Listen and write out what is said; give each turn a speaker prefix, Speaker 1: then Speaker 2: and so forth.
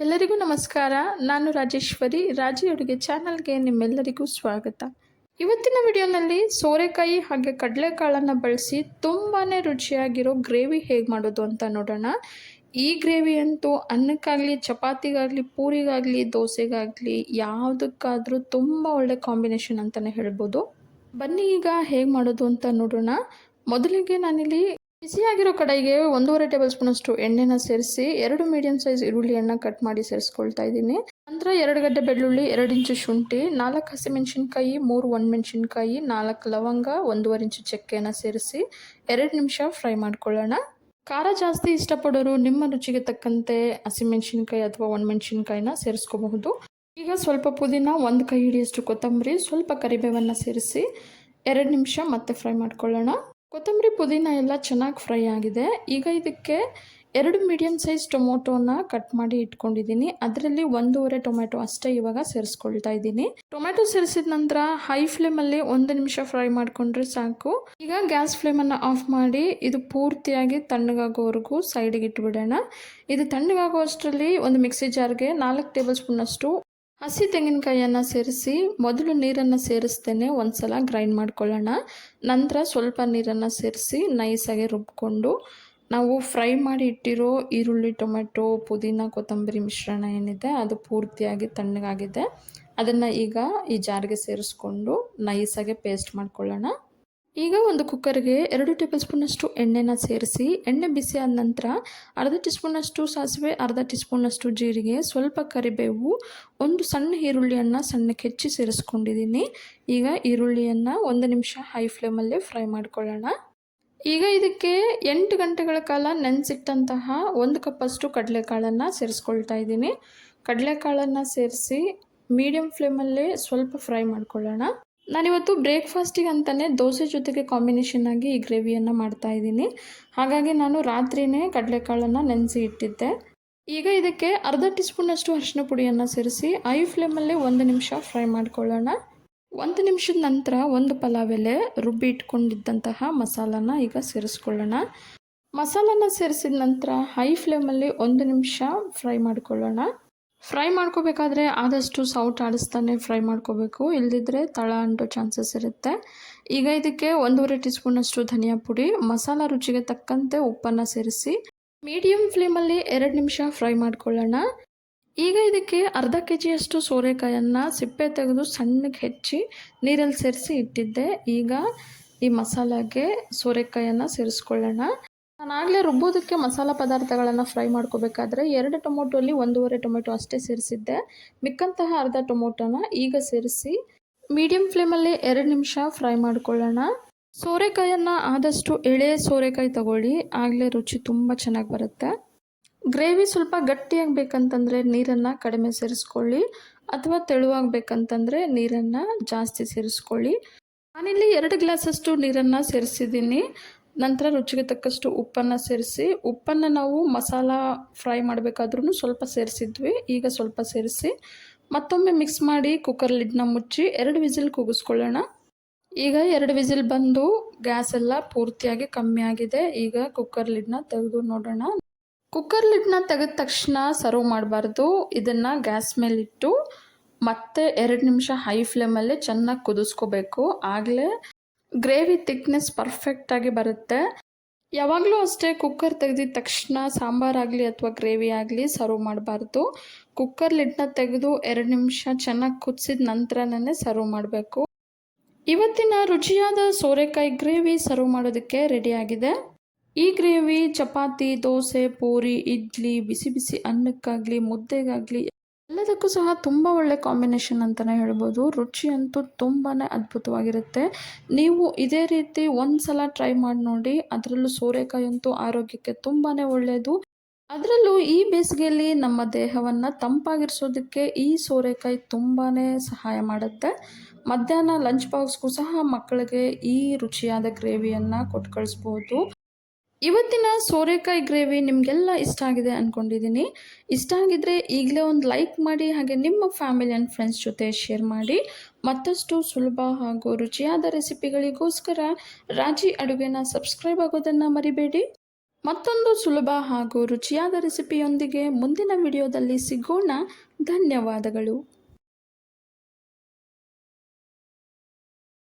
Speaker 1: ಎಲ್ಲರಿಗೂ ನಮಸ್ಕಾರ. ನಾನು ರಾಜೇಶ್ವರಿ. ರಾಜಿ ಅಡುಗೆ ಚಾನಲ್ಗೆ ನಿಮ್ಮೆಲ್ಲರಿಗೂ ಸ್ವಾಗತ. ಇವತ್ತಿನ ವಿಡಿಯೋನಲ್ಲಿ ಸೋರೆಕಾಯಿ ಹಾಗೆ ಕಡಲೆಕಾಳನ್ನು ಬಳಸಿ ತುಂಬಾ ರುಚಿಯಾಗಿರೋ ಗ್ರೇವಿ ಹೇಗೆ ಮಾಡೋದು ಅಂತ ನೋಡೋಣ. ಈ ಗ್ರೇವಿ ಅಂತೂ ಅನ್ನಕ್ಕಾಗಲಿ, ಚಪಾತಿಗಾಗಲಿ, ಪೂರಿಗಾಗಲಿ, ದೋಸೆಗಾಗಲಿ ಯಾವುದಕ್ಕಾದರೂ ತುಂಬ ಒಳ್ಳೆ ಕಾಂಬಿನೇಷನ್ ಅಂತಲೇ ಹೇಳ್ಬೋದು. ಬನ್ನಿ ಈಗ ಹೇಗೆ ಮಾಡೋದು ಅಂತ ನೋಡೋಣ. ಮೊದಲಿಗೆ ನಾನಿಲ್ಲಿ ಬಿಸಿಯಾಗಿರೋ ಕಡಾಯಿಗೆ 1.5 ಟೇಬಲ್ ಸ್ಪೂನಷ್ಟು ಎಣ್ಣೆನ ಸೇರಿಸಿ 2 ಮೀಡಿಯಂ ಸೈಜ್ ಈರುಳ್ಳಿಯನ್ನು ಕಟ್ ಮಾಡಿ ಸೇರಿಸ್ಕೊಳ್ತಾ ಇದ್ದೀನಿ. ನಂತರ 2 ಗಡ್ಡೆ ಬೆಳ್ಳುಳ್ಳಿ, 2 ಇಂಚು ಶುಂಠಿ, 4 ಹಸಿಮೆಣಸಿನ್ಕಾಯಿ, 3 ಒಣಮೆಣಸಿನ್ಕಾಯಿ, 4 ಲವಂಗ, 1.5 ಇಂಚು ಚಕ್ಕೆಯನ್ನು ಸೇರಿಸಿ 2 ನಿಮಿಷ ಫ್ರೈ ಮಾಡ್ಕೊಳ್ಳೋಣ. ಖಾರ ಜಾಸ್ತಿ ಇಷ್ಟಪಡೋರು ನಿಮ್ಮ ರುಚಿಗೆ ತಕ್ಕಂತೆ ಹಸಿಮೆಣಸಿನ್ಕಾಯಿ ಅಥವಾ ಒಣಮೆಣಸಿನ್ಕಾಯಿನ ಸೇರಿಸ್ಕೋಬಹುದು. ಈಗ ಸ್ವಲ್ಪ ಪುದೀನ, 1 ಕೈ ಹಿಡಿಯಷ್ಟು ಕೊತ್ತಂಬರಿ, ಸ್ವಲ್ಪ ಕರಿಬೇವನ್ನು ಸೇರಿಸಿ 2 ನಿಮಿಷ ಮತ್ತೆ ಫ್ರೈ ಮಾಡ್ಕೊಳ್ಳೋಣ. ಕೊತ್ತಂಬರಿ ಪುದೀನ ಎಲ್ಲ ಚೆನ್ನಾಗಿ ಫ್ರೈ ಆಗಿದೆ. ಈಗ ಇದಕ್ಕೆ 2 ಮೀಡಿಯಂ ಸೈಜ್ ಟೊಮೊಟೊನ ಕಟ್ ಮಾಡಿ ಇಟ್ಕೊಂಡಿದ್ದೀನಿ. ಅದರಲ್ಲಿ 1.5 ಟೊಮೆಟೊ ಅಷ್ಟೇ ಇವಾಗ ಸೇರಿಸ್ಕೊಳ್ತಾ ಇದ್ದೀನಿ. ಟೊಮೆಟೊ ಸೇರಿಸಿದ ನಂತರ ಹೈ ಫ್ಲೇಮಲ್ಲಿ 1 ನಿಮಿಷ ಫ್ರೈ ಮಾಡಿಕೊಂಡ್ರೆ ಸಾಕು. ಈಗ ಗ್ಯಾಸ್ ಫ್ಲೇಮನ್ನು ಆಫ್ ಮಾಡಿ ಇದು ಪೂರ್ತಿಯಾಗಿ ತಣ್ಣಗಾಗೋವರೆಗೂ ಸೈಡಿಗೆ ಇಟ್ಬಿಡೋಣ. ಇದು ತಣ್ಣಗಾಗೋ ಅಷ್ಟರಲ್ಲಿ ಒಂದು ಮಿಕ್ಸಿ ಜಾರ್ಗೆ 4 ಟೇಬಲ್ ಸ್ಪೂನಷ್ಟು ಹಸಿ ತೆಂಗಿನಕಾಯಿಯನ್ನು ಸೇರಿಸಿ ಮೊದಲು ನೀರನ್ನು ಸೇರಿಸ್ತೇನೆ ಒಂದ್ಸಲ ಗ್ರೈಂಡ್ ಮಾಡ್ಕೊಳ್ಳೋಣ. ನಂತರ ಸ್ವಲ್ಪ ನೀರನ್ನು ಸೇರಿಸಿ ನೈಸಾಗಿ ರುಬ್ಕೊಂಡು ನಾವು ಫ್ರೈ ಮಾಡಿ ಇಟ್ಟಿರೋ ಈರುಳ್ಳಿ, ಟೊಮೆಟೊ, ಪುದೀನ, ಕೊತ್ತಂಬರಿ ಮಿಶ್ರಣ ಏನಿದೆ ಅದು ಪೂರ್ತಿಯಾಗಿ ತಣ್ಣಗಾಗಿದೆ. ಅದನ್ನು ಈಗ ಈ ಜಾರ್ಗೆ ಸೇರಿಸ್ಕೊಂಡು ನೈಸಾಗಿ ಪೇಸ್ಟ್ ಮಾಡ್ಕೊಳ್ಳೋಣ. ಈಗ ಒಂದು ಕುಕ್ಕರ್ಗೆ 2 ಟೇಬಲ್ ಸ್ಪೂನಷ್ಟು ಎಣ್ಣೆನ ಸೇರಿಸಿ ಎಣ್ಣೆ ಬಿಸಿ ಆದ ನಂತರ ಅರ್ಧ ಟೀ ಸ್ಪೂನಷ್ಟು ಸಾಸಿವೆ, ಅರ್ಧ ಟೀ ಸ್ಪೂನಷ್ಟು ಜೀರಿಗೆ, ಸ್ವಲ್ಪ ಕರಿಬೇವು, ಒಂದು ಸಣ್ಣ ಈರುಳ್ಳಿಯನ್ನು ಸಣ್ಣಕ್ಕೆ ಹೆಚ್ಚಿ ಸೇರಿಸ್ಕೊಂಡಿದ್ದೀನಿ. ಈಗ ಈರುಳ್ಳಿಯನ್ನು 1 ನಿಮಿಷ ಹೈ ಫ್ಲೇಮಲ್ಲೇ ಫ್ರೈ ಮಾಡ್ಕೊಳ್ಳೋಣ. ಈಗ ಇದಕ್ಕೆ 8 ಗಂಟೆಗಳ ಕಾಲ ನೆನೆಸಿಟ್ಟಂತಹ 1 ಕಪ್ಪಷ್ಟು ಕಡಲೆಕಾಳನ್ನು ಸೇರಿಸ್ಕೊಳ್ತಾ ಇದ್ದೀನಿ. ಕಡಲೆಕಾಳನ್ನು ಸೇರಿಸಿ ಮೀಡಿಯಂ ಫ್ಲೇಮಲ್ಲೇ ಸ್ವಲ್ಪ ಫ್ರೈ ಮಾಡ್ಕೊಳ್ಳೋಣ. ನಾನಿವತ್ತು ಬ್ರೇಕ್ಫಾಸ್ಟಿಗೆ ಅಂತಲೇ ದೋಸೆ ಜೊತೆಗೆ ಕಾಂಬಿನೇಷನ್ ಆಗಿ ಈ ಗ್ರೇವಿಯನ್ನು ಮಾಡ್ತಾ ಇದ್ದೀನಿ. ಹಾಗಾಗಿ ನಾನು ರಾತ್ರಿಯೇ ಕಡಲೆಕಾಳನ್ನು ನೆನೆಸಿ ಇಟ್ಟಿದ್ದೆ. ಈಗ ಇದಕ್ಕೆ ಅರ್ಧ ಟೀ ಸ್ಪೂನಷ್ಟು ಅರಿಶಿನ ಪುಡಿಯನ್ನು ಸೇರಿಸಿ ಐ ಫ್ಲೇಮಲ್ಲೇ 1 ನಿಮಿಷ ಫ್ರೈ ಮಾಡ್ಕೊಳ್ಳೋಣ. 1 ನಿಮಿಷದ ನಂತರ ಒಂದು ಪಲಾವ್ ಎಲೆ ರುಬ್ಬಿ ಇಟ್ಕೊಂಡಿದ್ದಂತಹ ಮಸಾಲಾನ ಈಗ ಸೇರಿಸ್ಕೊಳ್ಳೋಣ. ಮಸಾಲಾನ ಸೇರಿಸಿದ ನಂತರ ಹೈ ಫ್ಲೇಮಲ್ಲಿ 1 ನಿಮಿಷ ಫ್ರೈ ಮಾಡ್ಕೊಳ್ಳೋಣ. ಫ್ರೈ ಮಾಡ್ಕೋಬೇಕಾದ್ರೆ ಆದಷ್ಟು ಸೌಟ್ ಆಡಿಸ್ತಾನೆ ಫ್ರೈ ಮಾಡ್ಕೋಬೇಕು, ಇಲ್ಲದಿದ್ದರೆ ತಳ ಅಂಟೋ ಚಾನ್ಸಸ್ ಇರುತ್ತೆ. ಈಗ ಇದಕ್ಕೆ 1.5 ಟೀ ಸ್ಪೂನಷ್ಟು ಧನಿಯಾ ಪುಡಿ, ಮಸಾಲ ರುಚಿಗೆ ತಕ್ಕಂತೆ ಉಪ್ಪನ್ನು ಸೇರಿಸಿ ಮೀಡಿಯಂ ಫ್ಲೇಮಲ್ಲಿ 2 ನಿಮಿಷ ಫ್ರೈ ಮಾಡ್ಕೊಳ್ಳೋಣ. ಈಗ ಇದಕ್ಕೆ ಅರ್ಧ ಕೆಜಿಯಷ್ಟು ಸೋರೆಕಾಯನ್ನು ಸಿಪ್ಪೆ ತೆಗೆದು ಸಣ್ಣಗೆ ಹೆಚ್ಚಿ ನೀರಲ್ಲಿ ಸೇರಿಸಿ ಇಟ್ಟಿದ್ದೆ. ಈಗ ಈ ಮಸಾಲಾಗೆ ಸೋರೆಕಾಯನ್ನು ಸೇರಿಸ್ಕೊಳ್ಳೋಣ. ನಾನಾಗಲೇ ರುಬ್ಬೋದಕ್ಕೆ ಮಸಾಲ ಪದಾರ್ಥಗಳನ್ನು ಫ್ರೈ ಮಾಡ್ಕೋಬೇಕಾದ್ರೆ 2 ಟೊಮೊಟೊಲ್ಲಿ 1.5 ಟೊಮೆಟೊ ಅಷ್ಟೇ ಸೇರಿಸಿದ್ದೆ. ಮಿಕ್ಕಂತಹ ಅರ್ಧ ಟೊಮೊಟೊನ ಈಗ ಸೇರಿಸಿ ಮೀಡಿಯಂ ಫ್ಲೇಮಲ್ಲಿ 2 ನಿಮಿಷ ಫ್ರೈ ಮಾಡ್ಕೊಳ್ಳೋಣ. ಸೋರೆಕಾಯನ್ನು ಆದಷ್ಟು ಎಳೆ ಸೋರೆಕಾಯಿ ತಗೊಳ್ಳಿ, ಆಗಲೇ ರುಚಿ ತುಂಬ ಚೆನ್ನಾಗಿ ಬರುತ್ತೆ. ಗ್ರೇವಿ ಸ್ವಲ್ಪ ಗಟ್ಟಿಯಾಗಬೇಕಂತಂದರೆ ನೀರನ್ನು ಕಡಿಮೆ ಸೇರಿಸ್ಕೊಳ್ಳಿ, ಅಥವಾ ತೆಳುವಾಗಬೇಕಂತಂದರೆ ನೀರನ್ನು ಜಾಸ್ತಿ ಸೇರಿಸ್ಕೊಳ್ಳಿ. ನಾನಿಲ್ಲಿ 2 ಗ್ಲಾಸಷ್ಟು ನೀರನ್ನು ಸೇರಿಸಿದ್ದೀನಿ. ನಂತರ ರುಚಿಗೆ ತಕ್ಕಷ್ಟು ಉಪ್ಪನ್ನು ಸೇರಿಸಿ, ಉಪ್ಪನ್ನು ನಾವು ಮಸಾಲ ಫ್ರೈ ಮಾಡಬೇಕಾದ್ರೂ ಸ್ವಲ್ಪ ಸೇರಿಸಿದ್ವಿ, ಈಗ ಸ್ವಲ್ಪ ಸೇರಿಸಿ ಮತ್ತೊಮ್ಮೆ ಮಿಕ್ಸ್ ಮಾಡಿ ಕುಕ್ಕರ್ ಲಿಡ್ನ ಮುಚ್ಚಿ 2 ವಿಸಿಲ್ ಕೂಗಿಸ್ಕೊಳ್ಳೋಣ. ಈಗ 2 ವಿಸಿಲ್ ಬಂದು ಗ್ಯಾಸ್ ಎಲ್ಲ ಪೂರ್ತಿಯಾಗಿ ಕಮ್ಮಿ ಆಗಿದೆ. ಈಗ ಕುಕ್ಕರ್ ಲಿಡ್ನ ತೆಗೆದು ನೋಡೋಣ. ಕುಕ್ಕರ್ ಲಿಡ್ನ ತೆಗೆದ ತಕ್ಷಣ ಸರ್ವ್ ಮಾಡಬಾರ್ದು. ಇದನ್ನು ಗ್ಯಾಸ್ ಮೇಲಿಟ್ಟು ಮತ್ತೆ 2 ನಿಮಿಷ ಹೈ ಫ್ಲೇಮಲ್ಲೇ ಚೆನ್ನಾಗಿ ಕುದಿಸ್ಕೋಬೇಕು. ಆಗಲೇ ಗ್ರೇವಿ ಥಿಕ್ನೆಸ್ ಪರ್ಫೆಕ್ಟಾಗಿ ಬರುತ್ತೆ. ಯಾವಾಗಲೂ ಅಷ್ಟೇ ಕುಕ್ಕರ್ ತೆಗೆದಿದ ತಕ್ಷಣ ಸಾಂಬಾರಾಗಲಿ ಅಥವಾ ಗ್ರೇವಿ ಆಗಲಿ ಸರ್ವ್ ಮಾಡಬಾರ್ದು. ಕುಕ್ಕರ್ ಲಿಡ್ನ ತೆಗೆದು 2 ನಿಮಿಷ ಚೆನ್ನಾಗಿ ಕುದಿಸಿದ ನಂತರನೇ ಸರ್ವ್ ಮಾಡಬೇಕು. ಇವತ್ತಿನ ರುಚಿಯಾದ ಸೋರೆಕಾಯಿ ಗ್ರೇವಿ ಸರ್ವ್ ಮಾಡೋದಕ್ಕೆ ರೆಡಿಯಾಗಿದೆ. ಈ ಗ್ರೇವಿ ಚಪಾತಿ, ದೋಸೆ, ಪೂರಿ, ಇಡ್ಲಿ, ಬಿಸಿ ಬಿಸಿ ಅನ್ನಕ್ಕಾಗಲಿ, ಮುದ್ದೆಗಾಗಲಿ ಎಲ್ಲದಕ್ಕೂ ಸಹ ತುಂಬ ಒಳ್ಳೆ ಕಾಂಬಿನೇಷನ್ ಅಂತಲೇ ಹೇಳ್ಬೋದು. ರುಚಿ ಅಂತೂ ತುಂಬಾ ಅದ್ಭುತವಾಗಿರುತ್ತೆ. ನೀವು ಇದೇ ರೀತಿ ಒಂದು ಸಲ ಟ್ರೈ ಮಾಡಿ ನೋಡಿ. ಅದರಲ್ಲೂ ಸೋರೆಕಾಯಿ ಅಂತೂ ಆರೋಗ್ಯಕ್ಕೆ ತುಂಬಾ ಒಳ್ಳೆಯದು. ಅದರಲ್ಲೂ ಈ ಬೇಸಿಗೆಯಲ್ಲಿ ನಮ್ಮ ದೇಹವನ್ನು ತಂಪಾಗಿರಿಸೋದಕ್ಕೆ ಈ ಸೋರೆಕಾಯಿ ತುಂಬಾ ಸಹಾಯ ಮಾಡುತ್ತೆ. ಮಧ್ಯಾಹ್ನ ಲಂಚ್ ಬಾಕ್ಸ್ಗೂ ಸಹ ಮಕ್ಕಳಿಗೆ ಈ ರುಚಿಯಾದ ಗ್ರೇವಿಯನ್ನು ಕೊಟ್ಟು ಕಳಿಸ್ಬೋದು. ಇವತ್ತಿನ ಸೋರೆಕಾಯಿ ಗ್ರೇವಿ ನಿಮಗೆಲ್ಲ ಇಷ್ಟ ಆಗಿದೆ ಅಂದ್ಕೊಂಡಿದ್ದೀನಿ. ಇಷ್ಟ ಆಗಿದ್ದರೆ ಈಗಲೇ ಒಂದು ಲೈಕ್ ಮಾಡಿ, ಹಾಗೆ ನಿಮ್ಮ ಫ್ಯಾಮಿಲಿ ಆ್ಯಂಡ್ ಫ್ರೆಂಡ್ಸ್ ಜೊತೆ ಶೇರ್ ಮಾಡಿ. ಮತ್ತಷ್ಟು ಸುಲಭ ಹಾಗೂ ರುಚಿಯಾದ ರೆಸಿಪಿಗಳಿಗೋಸ್ಕರ ರಾಜಿ ಅಡುಗೆನ ಸಬ್ಸ್ಕ್ರೈಬ್ ಆಗೋದನ್ನು ಮರಿಬೇಡಿ. ಮತ್ತೊಂದು ಸುಲಭ ಹಾಗೂ ರುಚಿಯಾದ ರೆಸಿಪಿಯೊಂದಿಗೆ ಮುಂದಿನ ವಿಡಿಯೋದಲ್ಲಿ ಸಿಗೋಣ. ಧನ್ಯವಾದಗಳು.